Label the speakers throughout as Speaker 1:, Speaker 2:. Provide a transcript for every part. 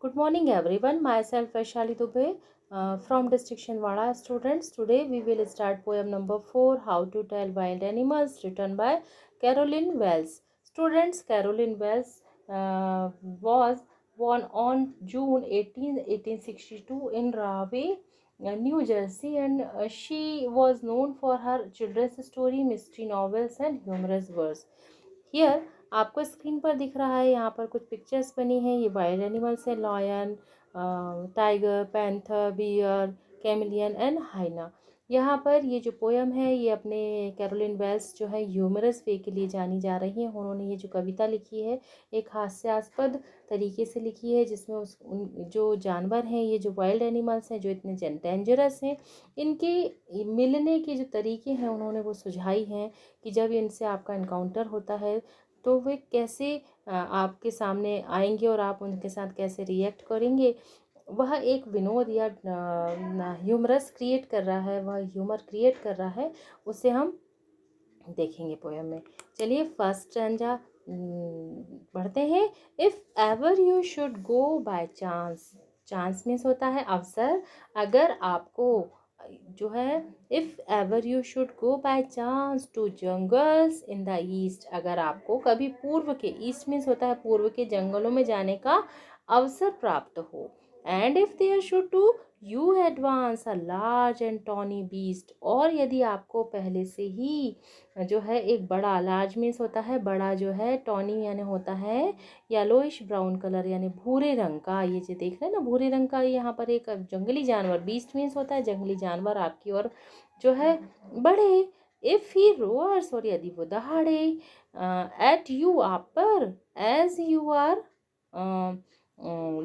Speaker 1: Good morning, everyone. Myself Vaishali Dubey from District Chinwada. Students, today we will start poem number 4, How to Tell Wild Animals, written by Caroline Wells. Students, Caroline Wells was born on June 18, 1862 in Rahway, New Jersey, and she was known for her children's story, mystery novels, and humorous verse. Here आपको screen पर दिख रहा है, यहाँ पर कुछ pictures बनी हैं। ये वाइल्ड एनिमल्स है, lion, tiger, panther, bear, chameleon and hyena. यहाँ पर ये जो पोयम है ये अपने कैरोलिन वेल्स जो है ह्यूमरस वे के लिए जानी जा रही है। उन्होंने ये जो कविता लिखी है एक हास्यास्पद तरीके से लिखी है, जिसमें जो जानवर हैं, ये जो वाइल्ड एनिमल्स हैं जो इतने डेंजरस हैं, इनके मिलने के जो तरीके हैं उन्होंने वो सुझाई हैं कि जब इनसे आपका इनकाउंटर होता है तो वे कैसे आपके सामने आएंगे और आप उनके साथ कैसे रिएक्ट करेंगे। वह एक विनोद या ह्यूमरस क्रिएट कर रहा है, वह ह्यूमर क्रिएट कर रहा है, उसे हम देखेंगे पोयम में। चलिए फर्स्ट स्टैंजा पढ़ते हैं। If ever you should go by chance, chance means होता है अवसर। अगर आपको जो है if ever you should go by chance to jungles in the east, अगर आपको कभी पूर्व के, ईस्ट मीन्स होता है पूर्व के जंगलों में जाने का अवसर प्राप्त हो। And if there should to you advance a large and tawny beast, और यदि आपको पहले से ही जो है एक बड़ा, लार्ज मीन्स होता है बड़ा, जो है टॉनी यानी होता है येलोइश ब्राउन कलर यानी भूरे रंग का, ये जो देख रहे हैं ना भूरे रंग का, यहाँ पर एक जंगली जानवर, बीस्ट मीन्स होता है जंगली जानवर, आपकी ओर जो है बढ़े। इफ ही रोअर्स, और यदि वो दहाड़े, एट यू, आप पर, as you are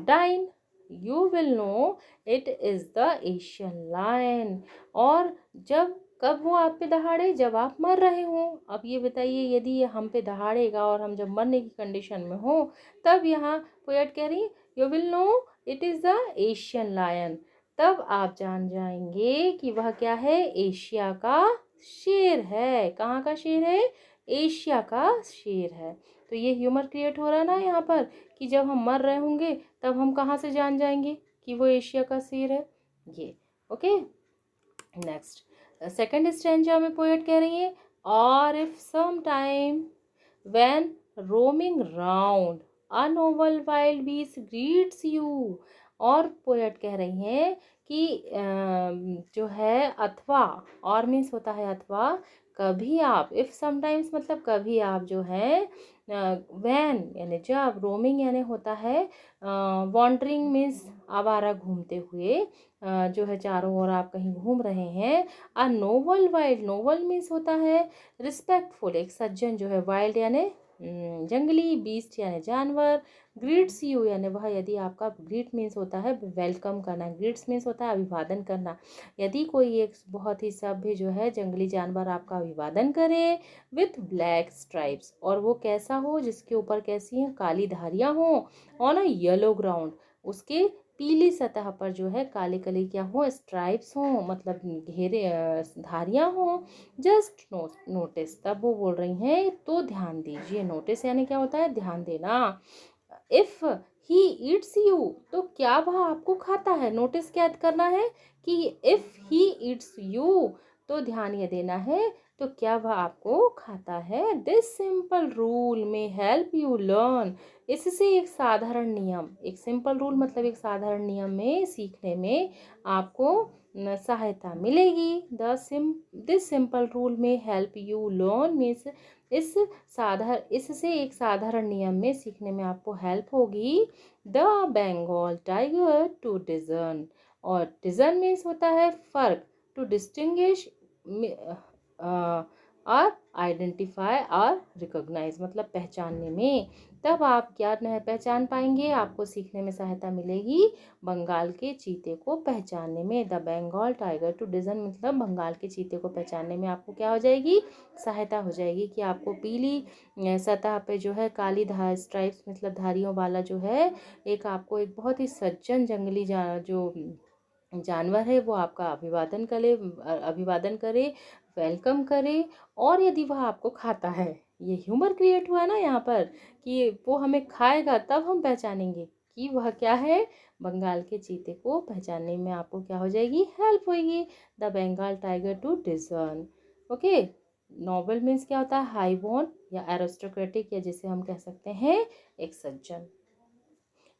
Speaker 1: dine, you will know it is the Asian lion, और जब कब वो आप पे दहाड़े, जब आप मर रहे हो। अब ये बताइए, यदि ये हम पे दहाड़ेगा और हम जब मरने की कंडीशन में हो, तब यहाँ पोएट कह रही है you will know it is the Asian lion, तब आप जान जाएंगे कि वह क्या है, एशिया का शेर है। कहाँ का शेर है, एशिया का शेर है। तो ये ह्यूमर क्रिएट हो रहा है ना यहाँ पर, कि जब हम मर रहे होंगे तब हम कहाँ से जान जाएंगे कि वो एशिया का शेर है। ये ओके। नेक्स्ट सेकंड स्ट्रेंजा में पोएट कह रही है, और if some time when roaming round a noble wild beast greets you, और पोएट कह रही हैं कि जो है अथवा, और मीन्स होता है अथवा, कभी आप, इफ़ समटाइम्स मतलब कभी आप जो है, वैन यानी जब, रोमिंग यानी होता है वॉन्डरिंग मीन्स आवारा घूमते हुए, जो है चारों ओर आप कहीं घूम रहे हैं। A novel wild, novel means होता है रिस्पेक्टफुल, एक सज्जन जो है, वाइल्ड यानी जंगली, बीस्ट यानी जानवर, ग्रीट्स यू यानी वह, यदि आपका, ग्रीट मीन्स होता है वेलकम करना, ग्रीट्स मीन्स होता है अभिवादन करना। यदि कोई एक बहुत ही सभ्य जो है जंगली जानवर आपका अभिवादन करे विथ ब्लैक स्ट्राइप्स, और वो कैसा हो, जिसके ऊपर कैसी हैं, काली धारियाँ हों, ऑन अ येलो ग्राउंड, उसके पीली सतह पर जो है काले कलर क्या हो, स्ट्राइप्स हों, मतलब घेरे धारियाँ हों, जस्ट नोटिस, तब वो बोल रही हैं तो ध्यान दीजिए। नोटिस यानी क्या होता है, ध्यान देना। इफ ही ईट्स यू, तो क्या वह आपको खाता है। नोटिस क्या करना है कि इफ ही ईट्स यू, तो ध्यान ये देना है तो क्या वह आपको खाता है। दिस सिंपल रूल में हेल्प यू लर्न, इससे एक साधारण नियम, एक सिंपल रूल मतलब एक साधारण नियम में सीखने में आपको सहायता मिलेगी। दिस सिंपल रूल में हेल्प यू लर्न मीन्स इससे एक साधारण नियम में सीखने में आपको हेल्प होगी। The Bengal tiger to discern, और डिजर्न मीन्स होता है फर्क, टू डिस्टिंग्विश और आइडेंटिफाई और रिकॉग्नाइज मतलब पहचानने में, तब आप क्या पहचान पाएंगे, आपको सीखने में सहायता मिलेगी बंगाल के चीते को पहचानने में। The Bengal tiger to discern मतलब बंगाल के चीते को पहचानने में आपको क्या हो जाएगी, सहायता हो जाएगी, कि आपको पीली सतह पे जो है काली धार स्ट्राइप्स मतलब धारियों वाला जो है एक, आपको एक बहुत ही सज्जन जंगली जो जानवर है वो आपका अभिवादन करे, वेलकम करे, और यदि वह आपको खाता है, ये ह्यूमर क्रिएट हुआ ना यहाँ पर, कि वो हमें खाएगा तब हम पहचानेंगे कि वह क्या है, बंगाल के चीते को पहचानने में आपको क्या हो जाएगी, हेल्प होगी। The Bengal tiger to discern. Okay, noble means क्या होता है, हाई बोर्न या एरिस्टोक्रेटिक, या जिसे हम कह सकते हैं एक सज्जन।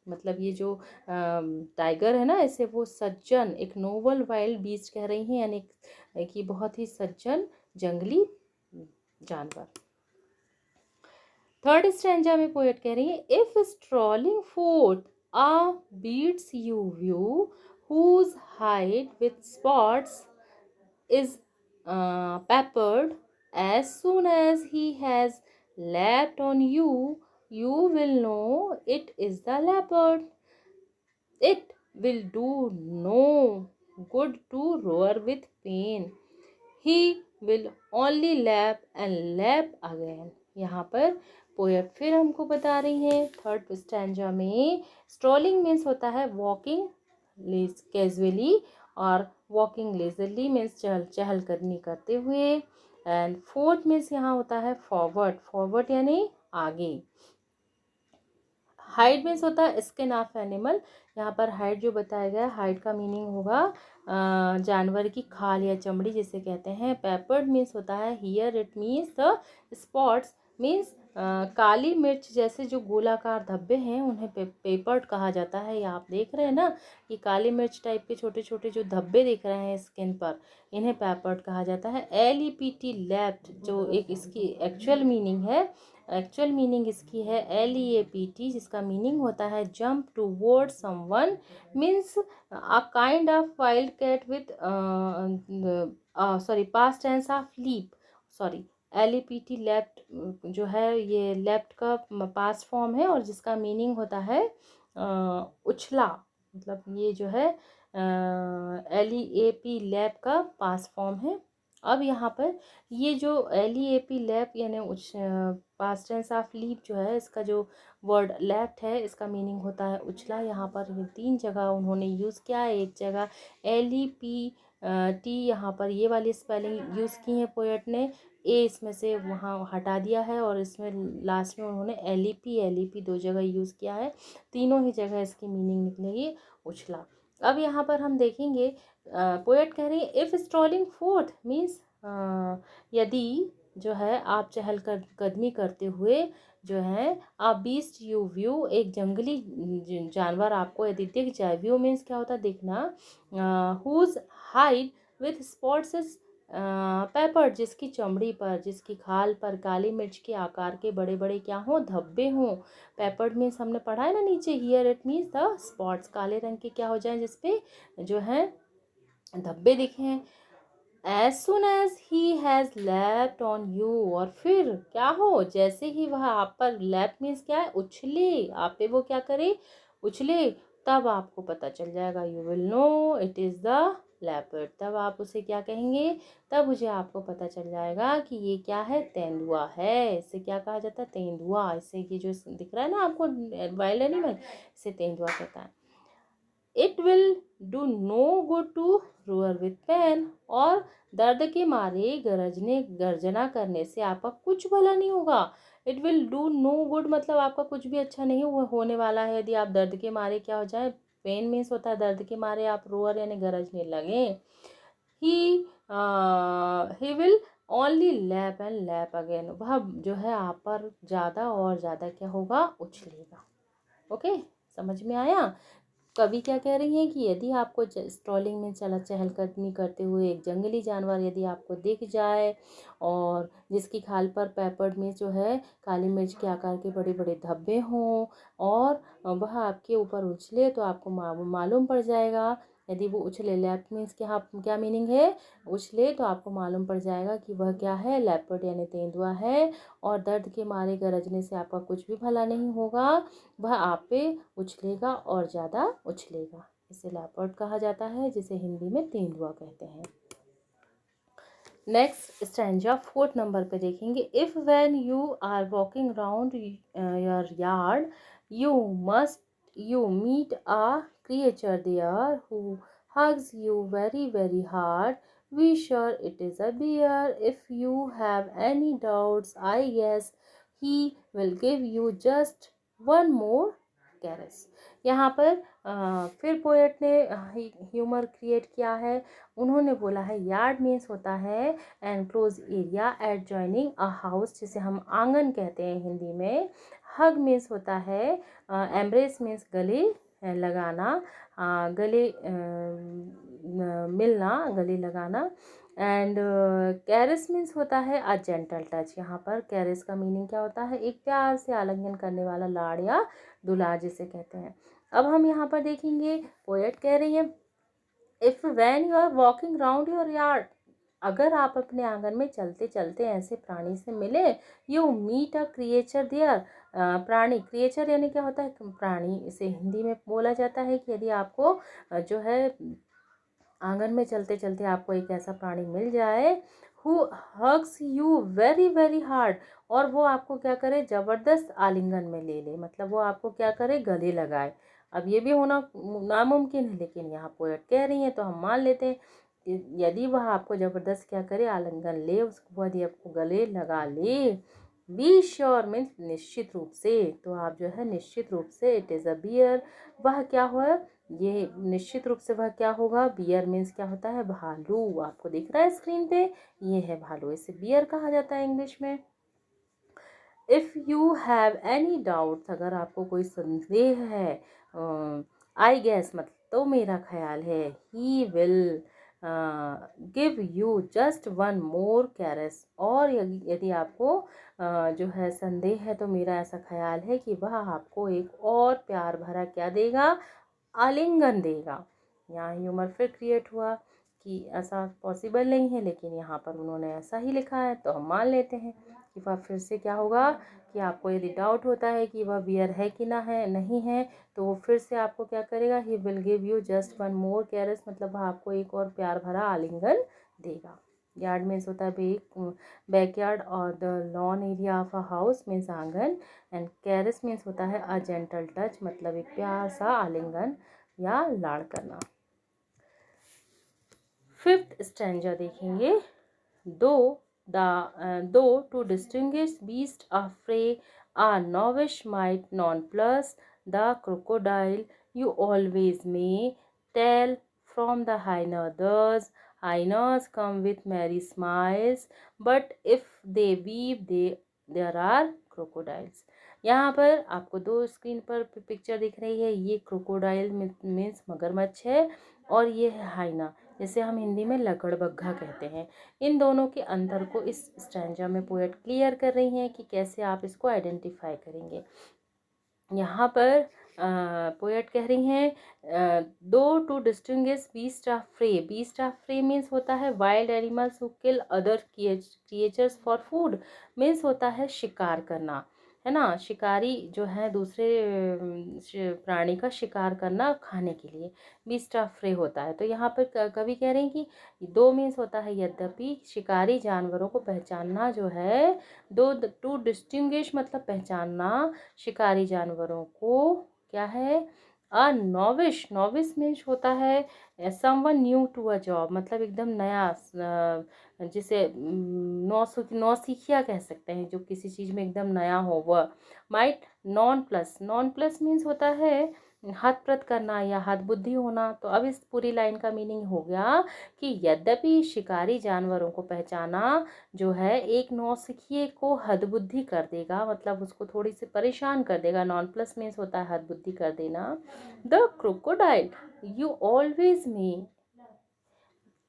Speaker 1: मतलब ये जो टाइगर है ना, ऐसे वो सज्जन, एक नोबल वाइल्ड बीस्ट कह रही हैं, यानी कि बहुत ही सज्जन जंगली जानवर। थर्ड स्टैंजा में पोएट कह रही है, इफ स्ट्रॉलिंग फोर्थ आ बीट्स you view whose hide with spots is peppered, as soon as he has lapped on you, you will know it is the leopard. It will do no good to roar with pain. He will only lap and lap again. यहाँ पर poet फिर हमको बता रही है third stanza में, strolling means होता है वॉकिंग कैजुअली, और वॉकिंग लेजरली मीन्स चहलकदमी करते हुए, एंड फोर्थ मीन्स यहाँ होता है फॉरवर्ड, फॉरवर्ड यानी आगे। हाइड मीन्स होता है स्किन ऑफ एनिमल। यहाँ पर हाइड जो बताया गया, हाइड का मीनिंग होगा जानवर की खाल या चमड़ी जिसे कहते हैं। पेपर्ड मीन्स होता है here, it means the spots means काली मिर्च जैसे जो गोलाकार धब्बे हैं उन्हें पेपर्ड कहा जाता है। ये आप देख रहे हैं ना कि काली मिर्च टाइप के छोटे छोटे जो धब्बे दिख रहे हैं स्किन पर, इन्हें पेपर्ड कहा जाता है। LEPT लेफ्ट जो एक इसकी एक्चुअल मीनिंग है, एक्चुअल मीनिंग इसकी है LEAPT, जिसका मीनिंग होता है jump toward someone, means a kind of wild cat with sorry past tense of leap, sorry LEPT leapt जो है ये लेफ्ट का पास्ट फॉर्म है और जिसका मीनिंग होता है उछला, मतलब ये जो है LEAP लेप का पास्ट फॉर्म है। अब यहाँ पर ये जो LEAP लैप यानी पास्ट टेंस ऑफ लीप जो है, इसका जो वर्ड लेफ्ट है इसका मीनिंग होता है उछला। यहाँ पर ये 3 जगह उन्होंने यूज़ किया है। एक जगह LEPT, यहाँ पर ये वाली स्पेलिंग यूज़ की है पोएट ने, ए इसमें से वहाँ हटा दिया है और इसमें लास्ट में उन्होंने LEP 2 जगह यूज़ किया है। तीनों ही जगह इसकी मीनिंग निकलेगी उछला। अब यहाँ पर हम देखेंगे पोएट कह रही है इफ़ स्ट्रॉलिंग फोर्थ मीन्स यदि जो है आप कदमी करते हुए जो है आप बीस्ट यू व्यू, एक जंगली जानवर आपको यदि दिख जाए, व्यू मीन्स क्या होता है दिखना, whose hide with spots is pepper, जिसकी चमड़ी पर जिसकी खाल पर काली मिर्च के आकार के बड़े बड़े क्या हों, धब्बे हों। पेपर्ड मीन्स हमने पढ़ा है ना नीचे, here it means the spots, काले रंग के क्या हो जाए जिसपे जो है धब्बे दिखे हैं। As soon as he has leapt on you, और फिर क्या हो, जैसे ही वह आप पर, लैप मीन्स क्या है उछले, आप पे वो क्या करे उछले, तब आपको पता चल जाएगा, you will know it is the leopard, तब आप उसे क्या कहेंगे, तब मुझे आपको पता चल जाएगा कि ये क्या है, तेंदुआ है। इसे क्या कहा जाता है, तेंदुआ। इससे ये जो दिख रहा है ना आपको वाइल्ड एनिमल, इसे तेंदुआ कहता है। It will do no good to roar with pain, और दर्द के मारे गर्जना करने से आपका कुछ भला नहीं होगा। It will do no good मतलब आपका कुछ भी अच्छा नहीं होने वाला है यदि आप दर्द के मारे क्या हो जाए, पेन मीन्स होता है दर्द के मारे आप रोअर यानी गरजने लगे। He will only lap and lap again, वह जो है आप पर ज़्यादा और ज़्यादा क्या होगा, उछलेगा। ओके, समझ में आया। कवि क्या कह रही हैं कि यदि आपको स्ट्रॉलिंग में चहलकदमी करते हुए एक जंगली जानवर यदि आपको दिख जाए और जिसकी खाल पर पेपर्ड में जो है काली मिर्च के आकार के बड़े बड़े धब्बे हों और वह आपके ऊपर उछले, तो आपको मालूम पड़ जाएगा, यदि वो उछले, लैप मीन्स क्या मीनिंग है, उछले, तो आपको मालूम पड़ जाएगा कि वह क्या है, लेपर्ड यानी तेंदुआ है, और दर्द के मारे गरजने से आपका कुछ भी भला नहीं होगा, वह आप पे उछलेगा और ज़्यादा उछलेगा। इसे लेपर्ड कहा जाता है, जिसे हिंदी में तेंदुआ कहते हैं। नेक्स्ट स्टैंजा 4th नंबर पे देखेंगे, if when you are walking round your yard you meet a creature there who hugs you very very hard, be sure it is a bear. If you have any doubts, I guess he will give you just one more caress. यहाँ पर फिर poet ने humour create किया है। उन्होंने बोला है yard means होता है enclose area adjoining a house, जिसे हम आंगन कहते हैं हिंदी में। हग मीन्स होता है एम्ब्रेस मीन्स गले लगाना, गले मिलना, गले लगाना। एंड कैरिस मीन्स होता है अ जेंटल टच। यहाँ पर कैरिस का मीनिंग क्या होता है, एक प्यार से आलिंगन करने वाला, लाड़ या दुलार जिसे कहते हैं। अब हम यहाँ पर देखेंगे पोएट कह रही है if when you are walking round your yard, अगर आप अपने आंगन में चलते चलते ऐसे प्राणी से मिले, you meet a creature there, प्राणी, क्रिएचर यानी क्या होता है प्राणी, इसे हिंदी में बोला जाता है कि यदि आपको जो है आंगन में चलते चलते आपको एक ऐसा प्राणी मिल जाए who hugs you very very hard, और वो आपको क्या करे, जबरदस्त आलिंगन में ले ले, मतलब वो आपको क्या करे, गले लगाए। अब ये भी होना नामुमकिन है, लेकिन यहाँ पोएट कह रही हैं तो हम मान लेते हैं यदि वह आपको जबरदस्त क्या करे, आलिंगन ले, उसके बाद यदि आपको गले लगा ले, बी श्योर मीन्स निश्चित रूप से, तो आप जो है निश्चित रूप से, इट इज़ अ बियर, वह क्या हो, ये निश्चित रूप से वह क्या होगा, बियर मीन्स क्या होता है, भालू। आपको दिख रहा है स्क्रीन पे, ये है भालू, इसे बियर कहा जाता है इंग्लिश में। If you have any doubts, अगर आपको कोई संदेह है, आई गेस मतलब तो मेरा ख्याल है, he will give you just one more caress, और यदि आपको जो है संदेह है तो मेरा ऐसा ख्याल है कि वह आपको एक और प्यार भरा क्या देगा, आलिंगन देगा। यहाँ ह्यूमर फिर क्रिएट हुआ कि ऐसा पॉसिबल नहीं है, लेकिन यहाँ पर उन्होंने ऐसा ही लिखा है तो हम मान लेते हैं कि वह फिर से क्या होगा कि आपको यदि डाउट होता है कि वह बियर है कि ना है, नहीं है, तो वो फिर से आपको क्या करेगा, he will give you just one more caress, मतलब वह आपको एक और प्यार भरा आलिंगन देगा। यार्ड मीन्स होता है बैकयार्ड और the lawn area of a house means आंगन, एंड कैरेस मीन्स होता है अ जेंटल टच, मतलब एक प्यार सा आलिंगन या लाड़ करना। फिफ्थ स्टैंजा देखेंगे, though though to distinguish beast of prey, a novice might nonplus the crocodile, you always may tell from the hyenas. Hyenas come with merry smiles, but if they weep, there are crocodiles. यहाँ पर आपको दो screen पर picture दिख रही है, ये crocodile means मगरमच्छ है, और ये है हाइना, जिसे हम हिंदी में लकड़बग्घा कहते हैं। इन दोनों के अंतर को इस स्टैंजा में पोएट क्लियर कर रही हैं कि कैसे आप इसको आइडेंटिफाई करेंगे। यहाँ पर पोएट कह रही हैं though to distinguish beast of prey, beast of prey means होता है wild animals who kill other creatures for food, means होता है शिकार करना, है ना, शिकारी जो है दूसरे प्राणी का शिकार करना खाने के लिए, बीस्ट ऑफ प्रे होता है। तो यहाँ पर कवि कह रहे हैं कि दो मीन्स होता है यद्यपि शिकारी जानवरों को पहचानना जो है, दो टू डिस्टिंग्विश मतलब पहचानना शिकारी जानवरों को क्या है, अ नॉविश, नॉविस मीन्स होता है someone new to a job, मतलब एकदम नया, जिसे नौसिखिया कह सकते हैं, जो किसी चीज़ में एकदम नया हो वह। Might non plus, non plus means होता है हतप्रत करना या हतबुद्धि होना। तो अब इस पूरी लाइन का मीनिंग हो गया कि यद्यपि शिकारी जानवरों को पहचाना जो है एक नौसिखिए को हदबुद्धि कर देगा, मतलब उसको थोड़ी सी परेशान कर देगा, नॉन प्लस मीन्स होता है हदबुद्धि कर देना। The crocodile you always me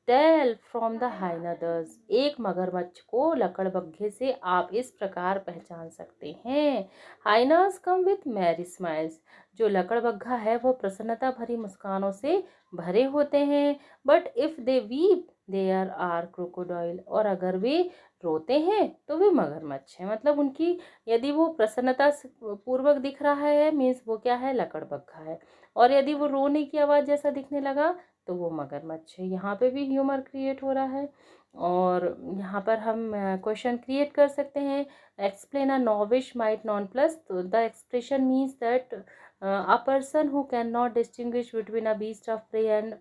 Speaker 1: tell from the hinders, एक मगरमच्छ को लकड़बग्घे से आप इस प्रकार पहचान सकते हैं, hyenas come with merry smiles, जो लकड़बग्घा है वो प्रसन्नता भरी मुस्कानों से भरे होते हैं, but if they weep there are crocodile, और अगर वे रोते हैं तो वे मगरमच्छ हैं, मतलब उनकी यदि वो प्रसन्नता पूर्वक दिख रहा है मीन्स वो क्या है, लकड़बग्घा है, और यदि वो रोने की आवाज़ जैसा दिखने लगा तो वो मगरमच्छ है। यहाँ पे भी ह्यूमर क्रिएट हो रहा है, और यहाँ पर हम क्वेश्चन क्रिएट कर सकते हैं, explain a novice might non plus, तो the expression means that a person who can not distinguish between a beast of prey and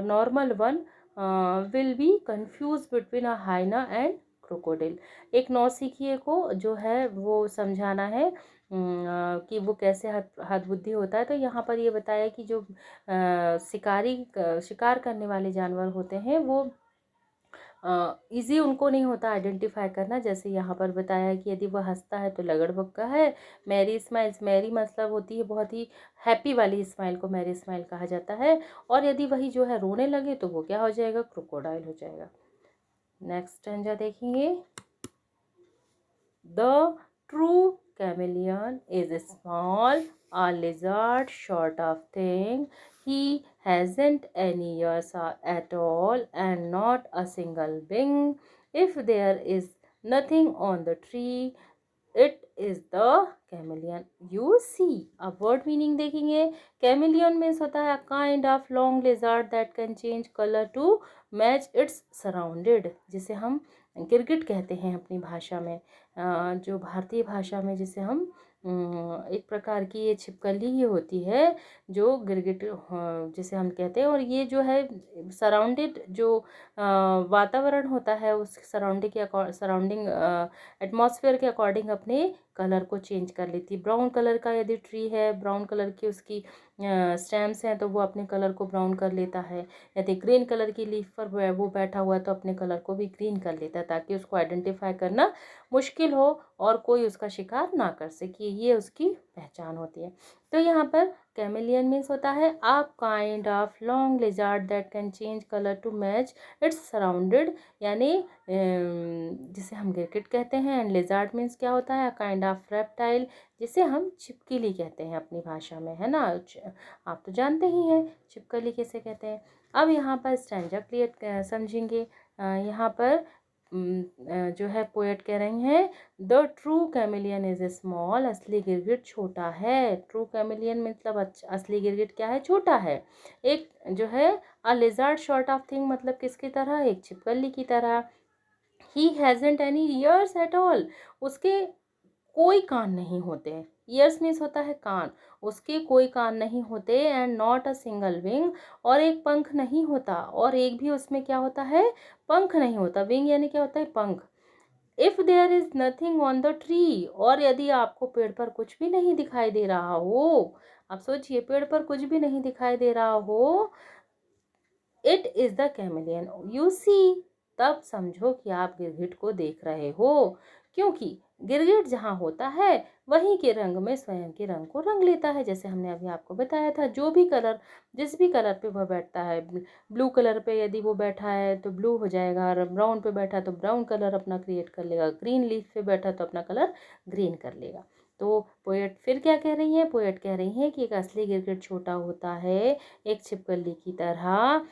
Speaker 1: normal one will be confuse between a hyena and crocodile. एक नौसिखिए को जो है वो समझाना है कि वो कैसे हद बुद्धि होता है। तो यहाँ पर ये बताया कि जो शिकार करने वाले जानवर होते हैं वो ईज़ी उनको नहीं होता आइडेंटिफाई करना। जैसे यहाँ पर बताया है कि यदि वह हँसता है तो लगड़बग्गा है। मैरी स्माइल्स, मैरी मतलब होती है बहुत ही हैप्पी वाली स्माइल को मैरी स्माइल कहा जाता है। और यदि वही जो है रोने लगे तो वो क्या हो जाएगा, क्रोकोडाइल हो जाएगा। नेक्स्ट स्टैंजा देखेंगे। The true chameleon is small, a lizard sort of thing. He hasn't any ears at all and not a single wing. If there is nothing on the tree, it is the chameleon. You see, अब word meaning देखेंगे। chameleon means होता है a kind of long lizard that can change color to match its surrounded, जिसे हम गिरगिट कहते हैं अपनी भाषा में। जो भारतीय भाषा में जिसे हम एक प्रकार की ये छिपकली ही होती है जो गिरगिट जिसे हम कहते हैं। और ये जो है सराउंडेड जो वातावरण होता है उस सराउंडिंग एटमॉस्फेयर के अकॉर्डिंग अपने कलर को चेंज कर लेती है। ब्राउन कलर का यदि ट्री है, ब्राउन कलर की उसकी स्टेम्स हैं तो वो अपने कलर को ब्राउन कर लेता है। यदि ग्रीन कलर की लीफ पर वो बैठा हुआ है तो अपने कलर को भी ग्रीन कर लेता है, ताकि उसको आइडेंटिफाई करना मुश्किल हो और कोई उसका शिकार ना कर सके। ये उसकी पहचान होती है। तो यहाँ पर कैमेलियन मीन्स होता है a kind of long lizard that can change colour to match its surrounded, यानी जिसे हम गिरगिट कहते हैं। एंड लिजार्ड मीन्स क्या होता है, अ काइंड ऑफ रेप्टाइल, जिसे हम छिपकली कहते हैं अपनी भाषा में, है ना। आप तो जानते ही हैं छिपकली किसे कहते हैं। अब यहाँ पर स्टैंजा क्लियर समझेंगे। यहाँ पर जो है पोएट कह रही हैं the true chameleon is small, असली गिरगिट छोटा है। ट्रू कैमिलियन मतलब असली गिरगिट क्या है, छोटा है। एक जो है अ लिजर्ड शॉर्ट ऑफ थिंग मतलब किसकी तरह, एक छिपकली की तरह। He hasn't any years at all, उसके कोई कान नहीं होते। ईयर्स मीन्स होता है कान, उसके कोई कान नहीं होते। And not a single wing, और एक पंख नहीं होता, और एक भी उसमें क्या होता है, पंख नहीं होता। विंग यानी क्या होता है, पंख। If there is nothing on the tree, और यदि आपको पेड़ पर कुछ भी नहीं दिखाई दे रहा हो, आप सोचिए पेड़ पर कुछ भी नहीं दिखाई दे रहा हो, it is the chameleon you see, तब समझो कि आप गिरगिट को देख रहे हो। क्योंकि गिरगिट जहाँ होता है वहीं के रंग में स्वयं के रंग को रंग लेता है। जैसे हमने अभी आपको बताया था, जो भी कलर, जिस भी कलर पे वह बैठता है, ब्लू कलर पे यदि वो बैठा है तो ब्लू हो जाएगा, और ब्राउन पे बैठा तो ब्राउन कलर अपना क्रिएट कर लेगा, ग्रीन लीफ पे बैठा तो अपना कलर ग्रीन कर लेगा। तो पोएट फिर क्या कह रही हैं, पोएट कह रही हैं कि एक असली गिरगिट छोटा होता है, एक छिपकली की तरह।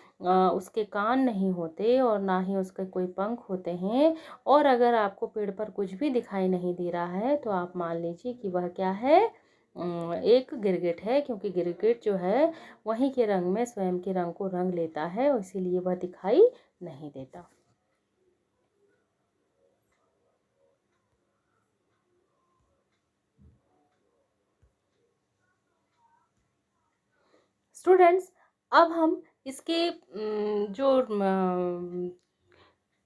Speaker 1: उसके कान नहीं होते और ना ही उसके कोई पंख होते हैं। और अगर आपको पेड़ पर कुछ भी दिखाई नहीं दे रहा है तो आप मान लीजिए कि वह क्या है, एक गिरगिट है। क्योंकि गिरगिट जो है वहीं के रंग में स्वयं के रंग को रंग लेता है, और इसीलिए वह दिखाई नहीं देता। स्टूडेंट्स, अब हम इसके जो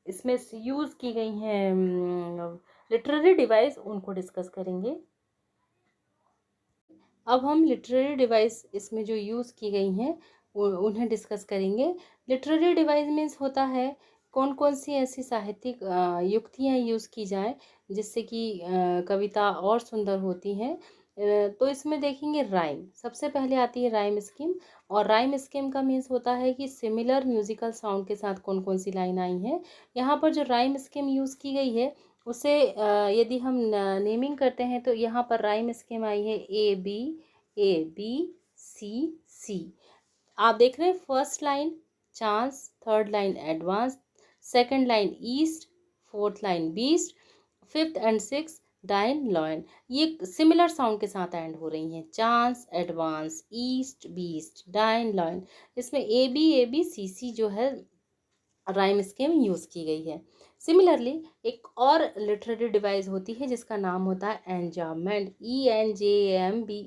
Speaker 1: इसमें यूज़ की गई हैं लिटरेरी डिवाइस उनको डिस्कस करेंगे। अब हम लिटरेरी डिवाइस इसमें जो यूज़ की गई हैं उन्हें डिस्कस करेंगे। लिटरेरी डिवाइस मीन्स होता है कौन कौन सी ऐसी साहित्यिक युक्तियाँ यूज़ की जाएं जिससे कि कविता और सुंदर होती हैं। तो इसमें देखेंगे राइम, सबसे पहले आती है राइम स्कीम। और राइम स्कीम का मीन्स होता है कि सिमिलर म्यूजिकल साउंड के साथ कौन कौन सी लाइन आई हैं। यहाँ पर जो राइम स्कीम यूज़ की गई है उसे यदि हम नेमिंग करते हैं तो यहाँ पर राइम स्कीम आई है ए बी सी सी। आप देख रहे हैं first line chance, third line advance, second line east, fourth line beast, fifth and six dine lion. ये सिमिलर साउंड के साथ एंड हो रही हैं, chance, advance, east, beast, dine lion. इसमें ए बी सी सी जो है राइम स्कीम यूज़ की गई है। सिमिलरली एक और लिटरेरी डिवाइस होती है जिसका नाम होता है एंजाममेंट, ENJAMBMENT,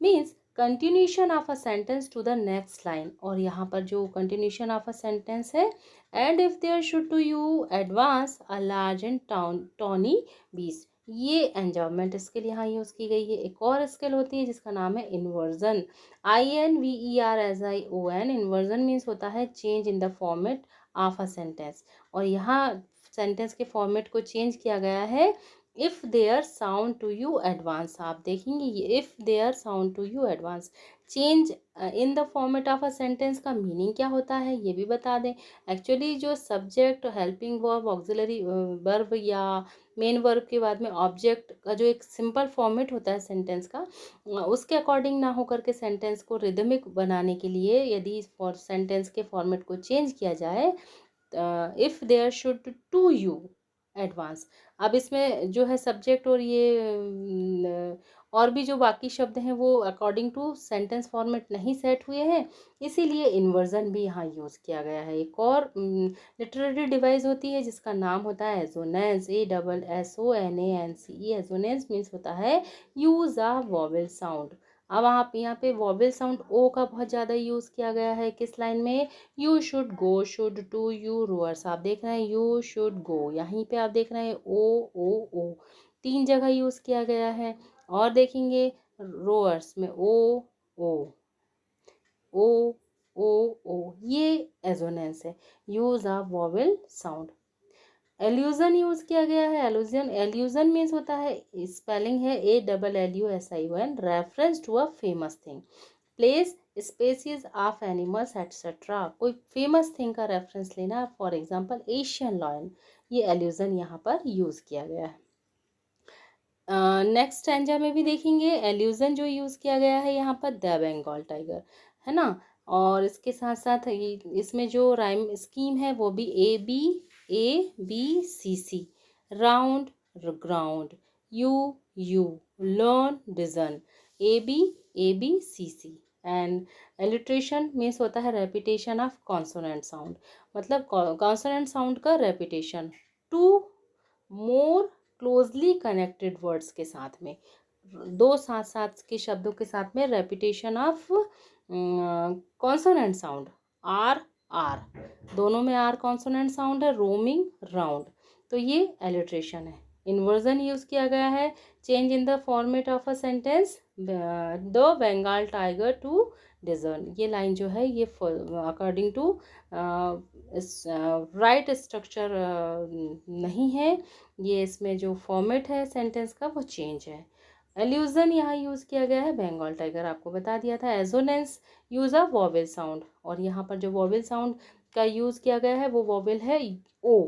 Speaker 1: means continuation of a sentence to the next line. और यहाँ पर जो कंटिन्यूशन ऑफ अ सेंटेंस है, and if there should to you advance a large and tawny beast, ये एन्जॉयमेंट स्किल यहाँ यूज़ की गई है। एक और स्किल होती है जिसका नाम है इन्वर्जन, INVERSION। इन्वर्जन मीन्स होता है change in the format of a sentence. और यहाँ सेंटेंस के फॉर्मेट को चेंज किया गया है। If there sound to you advance, आप देखेंगे ये if there sound to you advance. Change in the format of a sentence का मीनिंग क्या होता है ये भी बता दें। एक्चुअली जो subject, helping verb, auxiliary verb या मेन वर्ब के बाद में ऑब्जेक्ट का जो एक सिंपल फॉर्मेट होता है सेंटेंस का, उसके अकॉर्डिंग ना होकर के सेंटेंस को रिदमिक बनाने के लिए यदि फॉर सेंटेंस के फॉर्मेट को चेंज किया जाए, if there should to you advance. अब इसमें जो है सब्जेक्ट और ये और भी जो बाकी शब्द हैं वो अकॉर्डिंग टू सेंटेंस फॉर्मेट नहीं सेट हुए हैं, इसीलिए इन्वर्जन भी यहाँ यूज़ किया गया है। एक और लिटरेरी डिवाइस होती है जिसका नाम होता है एजोनेंस, ASSONANCE। एजोनेंस मीन्स होता है यूज़ अ वॉवेल साउंड। अब आप यहाँ पे वॉवेल साउंड ओ का बहुत ज़्यादा यूज़ किया गया है किस लाइन में, you should go, should to you roars. आप देख रहे हैं यू शुड गो, यहीं पे आप देख रहे हैं ओ, 3 जगह यूज़ किया गया है। और देखेंगे रोअर्स में ओ ओ ओ, ये एजोनेंस है, use a vowel sound. Allusion यूज किया गया है। एल्यूजन मीन्स होता है, स्पेलिंग है ALLUSION, reference to a famous thing, place, species of animals etcetera. कोई फेमस थिंग का रेफरेंस लेना, फॉर एग्जांपल एशियन लायन, ये एल्यूजन यहाँ पर यूज किया गया है। नेक्स्ट स्टैंजा में भी देखेंगे एल्यूजन जो यूज़ किया गया है यहाँ पर द बंगाल टाइगर, है ना। और इसके साथ साथ इसमें जो राइम स्कीम है वो भी ABCC, round, ground, you, learn, discern, ABCC। And alliteration means होता है रेपिटेशन ऑफ कॉन्सोनेंट साउंड, मतलब कॉन्सोनेंट साउंड का repetition to more closely connected words के साथ में, दो साथ साथ के शब्दों के साथ में repetition of consonant sound, R R, दोनों में आर कॉन्सोनेंट साउंड है, रोमिंग, राउंड, तो ये एलिट्रेशन है। इन्वर्जन यूज किया गया है, change in the format of a sentence, the Bengal tiger to discern. ये लाइन जो है ये अकॉर्डिंग टू राइट स्ट्रक्चर नहीं है, ये इसमें जो फॉर्मेट है सेंटेंस का वो चेंज है। एल्यूजन यहाँ यूज़ किया गया है, बंगाल टाइगर आपको बता दिया था। एजोनेंस यूज़ अ वॉवेल साउंड, और यहाँ पर जो वॉवेल साउंड का यूज़ किया गया है वो वॉवेल है ओ,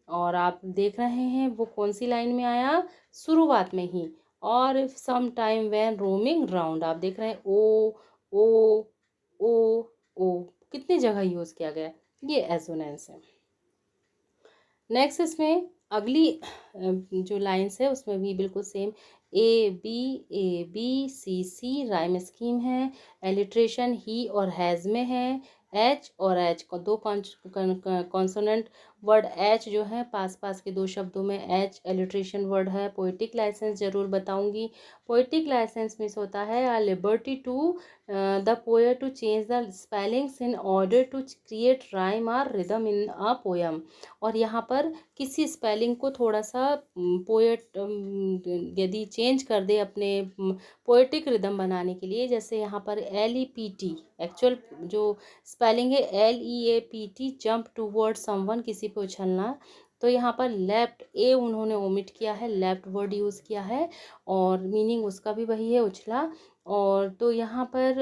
Speaker 1: और आप देख रहे हैं वो कौन सी लाइन में आया, शुरुआत में ही। और some time when roaming round, आप देख रहे हैं ओ ओ ओ, कितनी जगह यूज़ किया गया, ये एजोनेंस है। नेक्स्ट इसमें अगली जो लाइन्स है उसमें भी बिल्कुल सेम ABCC राइम स्कीम है। एलिट्रेशन ही और हैज़ में है। एच और एच को दो कॉन्सोनेंट वर्ड एच जो है पास पास के दो शब्दों में एच एलिट्रेशन वर्ड है। पोइटिक लाइसेंस जरूर बताऊंगी। पोइटिक लाइसेंस मीन्स होता है a liberty to the poet to change the spellings in order to create rhyme or rhythm in a poem. और यहाँ पर किसी स्पेलिंग को थोड़ा सा पोएट यदि चेंज कर दे अपने पोएटिक रिदम बनाने के लिए, जैसे यहाँ पर LEPT एक्चुअल जो स्पेलिंग है LEAPT, जंप टूवर्ड समवन, किसी पे उछलना, तो यहाँ पर लेफ्ट ए उन्होंने ओमिट किया है, लेफ्ट वर्ड यूज़ किया है, और मीनिंग उसका भी वही है, उछला। और तो यहाँ पर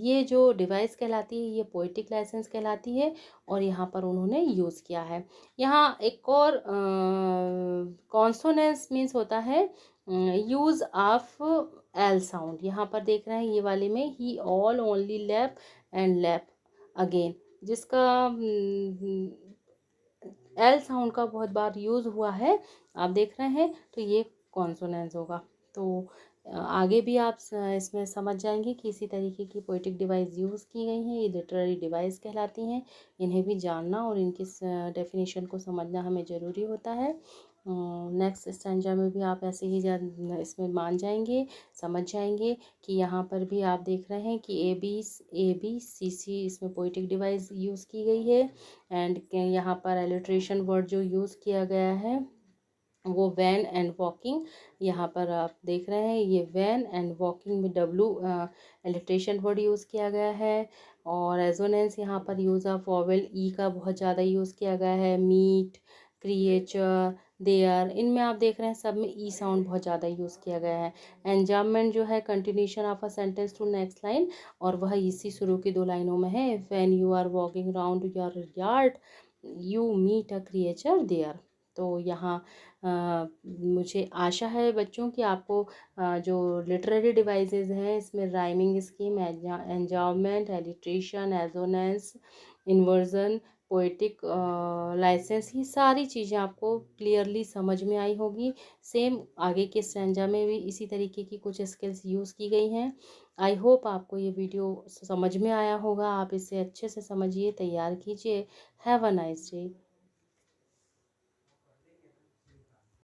Speaker 1: ये जो डिवाइस कहलाती है ये पोएटिक लाइसेंस कहलाती है, और यहाँ पर उन्होंने यूज़ किया है। यहाँ एक और कॉन्सोनेंस मीन्स होता है यूज़ ऑफ एल साउंड। यहाँ पर देख रहे हैं ये वाले में ही all, only, lap and lap again, जिसका एल साउंड का बहुत बार यूज़ हुआ है, आप देख रहे हैं, तो ये कॉन्सोनेंस होगा। तो आगे भी आप इसमें समझ जाएंगे कि इसी तरीके की पोएटिक डिवाइस यूज़ की गई हैं, ये लिटरेरी डिवाइस कहलाती हैं। इन्हें भी जानना और इनकी डेफिनेशन को समझना हमें ज़रूरी होता है। नेक्स्ट स्टैंजा में भी आप ऐसे ही इसमें मान जाएंगे, समझ जाएंगे कि यहाँ पर भी आप देख रहे हैं कि ABCC इसमें पोएटिक डिवाइस यूज़ की गई है। एंड यहाँ पर एलिट्रेशन वर्ड जो यूज़ किया गया है वो वैन एंड वॉकिंग, यहाँ पर आप देख रहे हैं ये वैन एंड वॉकिंग में डब्लू एलिट्रेशन वर्ड यूज़ किया गया है। और रेजोनेंस यहाँ पर यूज़ ऑफ वॉवेल ई का बहुत ज़्यादा यूज़ किया गया है। मीट, क्रिएचर, देयर, इनमें आप देख रहे हैं सब में ई साउंड बहुत ज़्यादा यूज़ किया गया है। एंजाममेंट जो है continuation of a sentence to next line, और वह इसी शुरू की 2 लाइनों में है। When you are walking round your yard you meet a creature there. तो यहाँ मुझे आशा है बच्चों कि आपको जो लिटरेरी डिवाइसेस हैं इसमें rhyming scheme, enjambment, alliteration, assonance, inversion, poetic license, ये सारी चीज़ें आपको क्लियरली समझ में आई होगी। सेम आगे के स्टैंजा में भी इसी तरीके की कुछ स्किल्स यूज़ की गई हैं। आई होप आपको ये वीडियो समझ में आया होगा। आप इसे अच्छे से समझिए, तैयार कीजिए। Have a nice day.